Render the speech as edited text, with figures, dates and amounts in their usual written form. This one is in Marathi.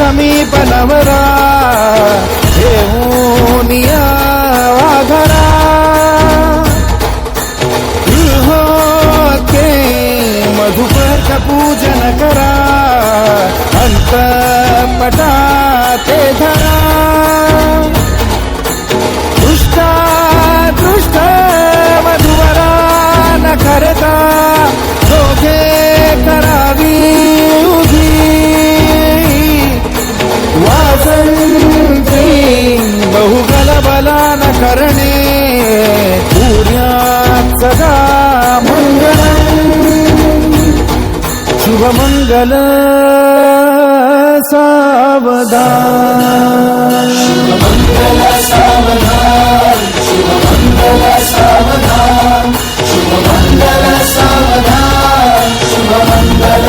समीप नवरा घेऊन वाघरा के मधुपर्क पूजन करा अंतपटा ते धरा दृष्ट वधुवरा न करता दोघे करावी उभी वासंती बहुगलबला न करणे सूर्यात सदा मंगल शुभमंगल सावधान शुभमंगल सावधान शुभमंगल सावधान शुभमंगल सावधान शुभमंगल